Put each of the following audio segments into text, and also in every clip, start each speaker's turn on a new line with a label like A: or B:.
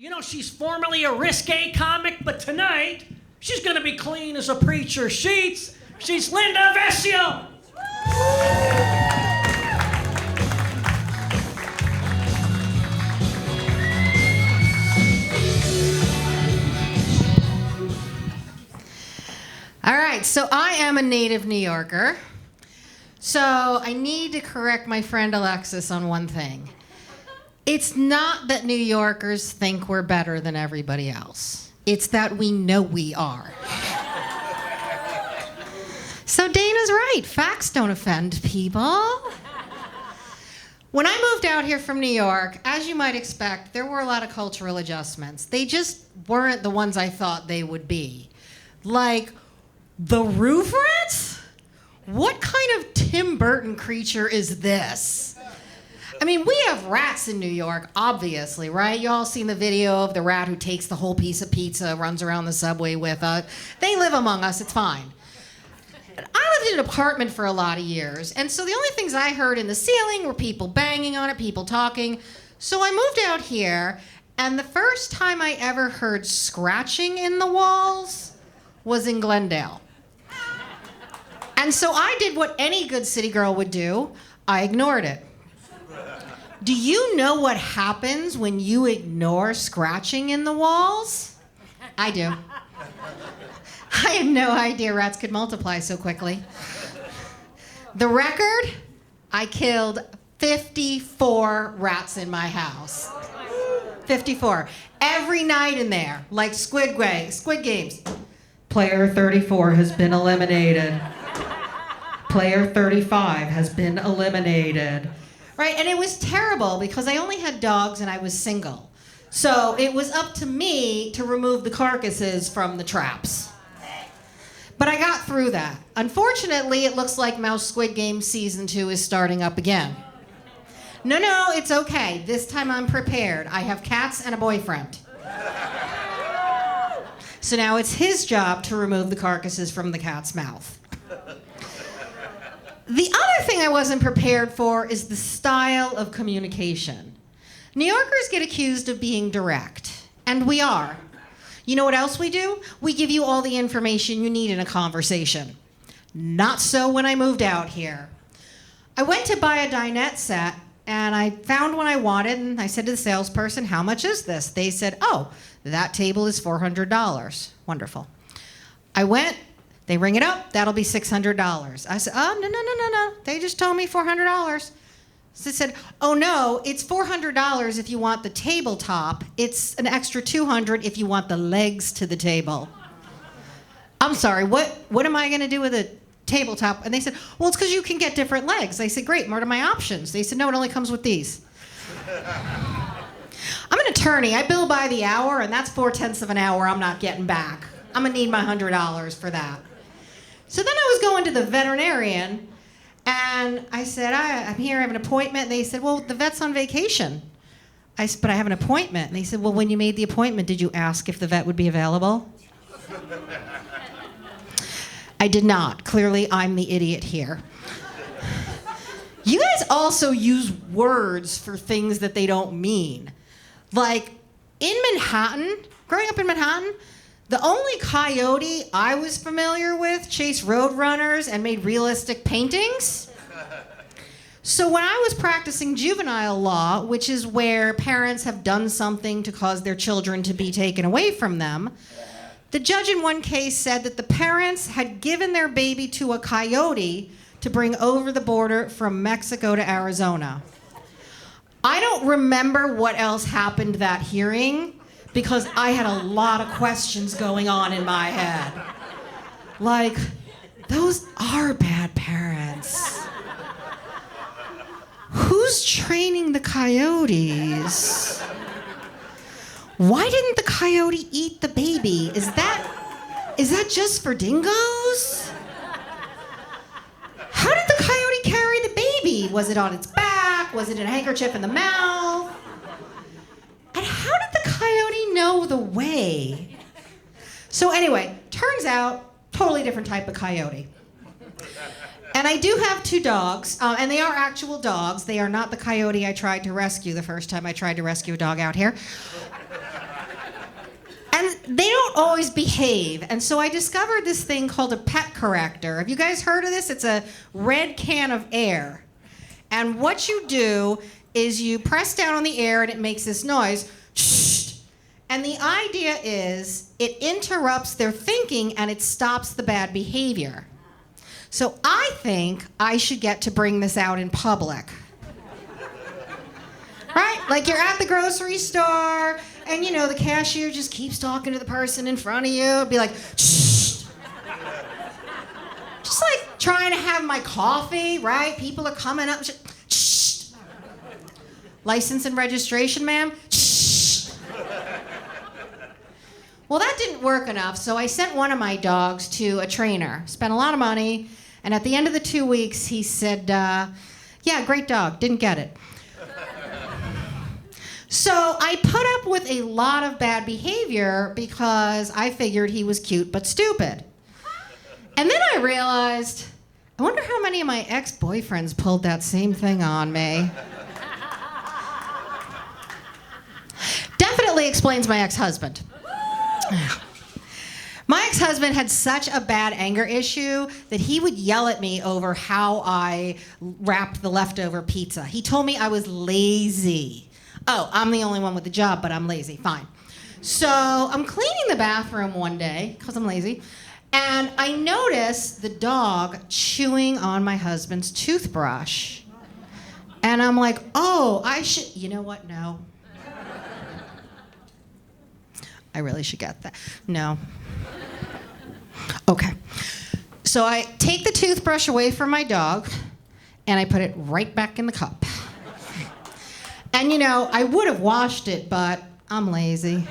A: You know, she's formerly a risque comic, but tonight, she's gonna be clean as a preacher's sheets. She's Linda Vescio.
B: All right, so I am a native New Yorker. So I need to correct my friend Alexis on one thing. It's not that New Yorkers think we're better than everybody else. It's that we know we are. So Dana's right. Facts don't offend people. When I moved out here from New York, as you might expect, there were a lot of cultural adjustments. They just weren't the ones I thought they would be. Like, the roof rats? What kind of Tim Burton creature is this? I mean, we have rats in New York, obviously, right? You all seen the video of the rat who takes the whole piece of pizza, runs around the subway with us. They live among us, it's fine. I lived in an apartment for a lot of years, and so the only things I heard in the ceiling were people banging on it, people talking. So I moved out here, and the first time I ever heard scratching in the walls was in Glendale. And so I did what any good city girl would do. I ignored it. Do you know what happens when you ignore scratching in the walls? I do. I had no idea rats could multiply so quickly. The record, I killed 54 rats in my house. 54. Every night in there, like Squid Games. Player 34 has been eliminated. Player 35 has been eliminated. Right, and it was terrible because I only had dogs and I was single. So it was up to me to remove the carcasses from the traps. But I got through that. Unfortunately, it looks like Mouse Squid Game Season 2 is starting up again. No, it's okay. This time I'm prepared. I have cats and a boyfriend. So now it's his job to remove the carcasses from the cat's mouth. The other thing I wasn't prepared for is the style of communication. New Yorkers get accused of being direct, and we are. You know what else we do? We give you all the information you need in a conversation. Not so when I moved out here. I went to buy a dinette set, and I found one I wanted, and I said to the salesperson, "How much is this?" They said, "Oh, that table is $400. Wonderful. I went. They ring it up, that'll be $600. I said, oh, no. They just told me $400. So they said, oh no, it's $400 if you want the tabletop. It's an extra $200 if you want the legs to the table. I'm sorry, what am I gonna do with a tabletop? And they said, well, it's because you can get different legs. I said, great, what are my options? They said, no, it only comes with these. I'm an attorney, I bill by the hour, and that's 4/10 of an hour I'm not getting back. I'm gonna need my $100 for that. So then I was going to the veterinarian, and I said, I'm here, I have an appointment. And they said, well, the vet's on vacation. I said, but I have an appointment. And they said, well, when you made the appointment, did you ask if the vet would be available? I did not. Clearly, I'm the idiot here. You guys also use words for things that they don't mean. Like, in Manhattan, growing up in Manhattan, the only coyote I was familiar with chased roadrunners and made realistic paintings. So when I was practicing juvenile law, which is where parents have done something to cause their children to be taken away from them, the judge in one case said that the parents had given their baby to a coyote to bring over the border from Mexico to Arizona. I don't remember what else happened that hearing, because I had a lot of questions going on in my head. Like, those are bad parents. Who's training the coyotes? Why didn't the coyote eat the baby? Is that just for dingoes? How did the coyote carry the baby? Was it on its back? Was it in a handkerchief in the mouth? And how did the coyote know the way? So anyway, turns out, totally different type of coyote. And I do have two dogs, and they are actual dogs. They are not the coyote I tried to rescue the first time I tried to rescue a dog out here. they don't always behave. And so I discovered this thing called a pet corrector. Have you guys heard of this? It's a red can of air. And what you do is you press down on the air and it makes this noise. And the idea is it interrupts their thinking and it stops the bad behavior. So I think I should get to bring this out in public. Right? Like you're at the grocery store and you know the cashier just keeps talking to the person in front of you. It'd be like, shh. Just like trying to have my coffee, right? People are coming up. Shh. License and registration, ma'am? Shh. Well, that didn't work enough, so I sent one of my dogs to a trainer. Spent a lot of money, and at the end of the 2 weeks, he said, yeah, great dog, didn't get it. So I put up with a lot of bad behavior because I figured he was cute but stupid. And then I realized, I wonder how many of my ex-boyfriends pulled that same thing on me. Definitely explains my ex-husband. My ex-husband had such a bad anger issue that he would yell at me over how I wrapped the leftover pizza. He told me I was lazy. Oh, I'm the only one with the job, but I'm lazy. Fine. So I'm cleaning the bathroom one day, because I'm lazy, and I noticed the dog chewing on my husband's toothbrush. And I'm like, oh, I should, you know what? No. I really should get that. No. Okay. So I take the toothbrush away from my dog, and I put it right back in the cup. And you know, I would have washed it, but I'm lazy.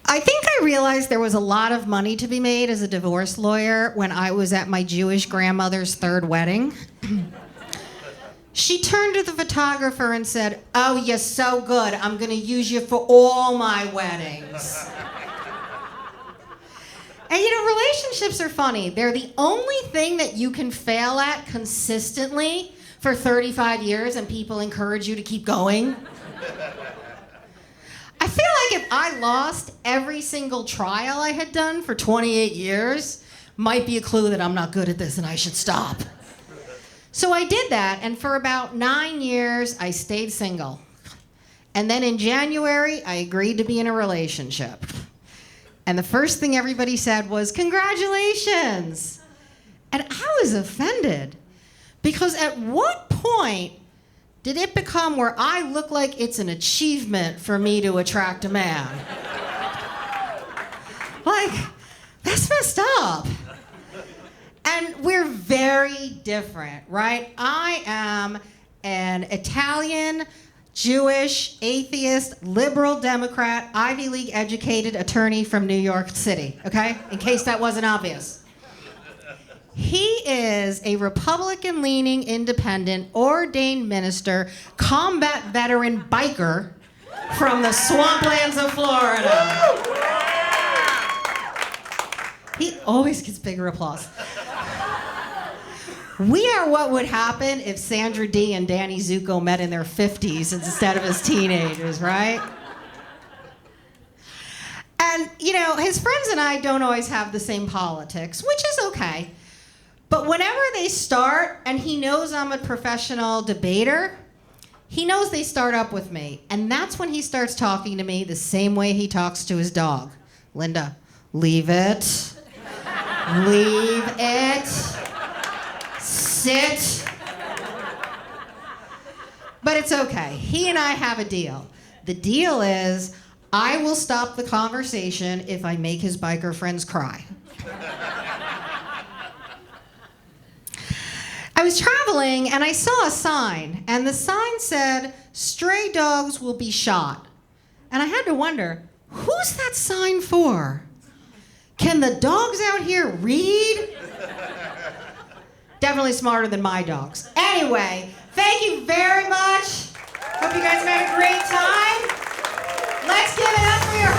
B: I think I realized there was a lot of money to be made as a divorce lawyer when I was at my Jewish grandmother's third wedding. She turned to the photographer and said, oh, you're so good. I'm going to use you for all my weddings. And you know, relationships are funny. They're the only thing that you can fail at consistently for 35 years and people encourage you to keep going. I feel like if I lost every single trial I had done for 28 years, might be a clue that I'm not good at this and I should stop. So I did that, and for about 9 years, I stayed single. And then in January, I agreed to be in a relationship. And the first thing everybody said was, congratulations. And I was offended, because at what point did it become where I look like it's an achievement for me to attract a man? Like, that's messed up. And we're very different, right? I am an Italian, Jewish, atheist, liberal Democrat, Ivy League educated attorney from New York City, okay? In case that wasn't obvious. He is a Republican-leaning, independent, ordained minister, combat veteran biker from the swamplands of Florida. He always gets bigger applause. We are what would happen if Sandra Dee and Danny Zuko met in their 50s instead of as teenagers, right? And, you know, his friends and I don't always have the same politics, which is okay. But whenever they start, and he knows I'm a professional debater, he knows they start up with me. And that's when he starts talking to me the same way he talks to his dog. Linda, leave it. Leave it. Sit. But it's okay. He and I have a deal. The deal is I will stop the conversation if I make his biker friends cry. I was traveling and I saw a sign, and the sign said, stray dogs will be shot. And I had to wonder, who's that sign for? Can the dogs out here read? Definitely smarter than my dogs. Anyway, thank you very much. Hope you guys have had a great time. Let's give it up for your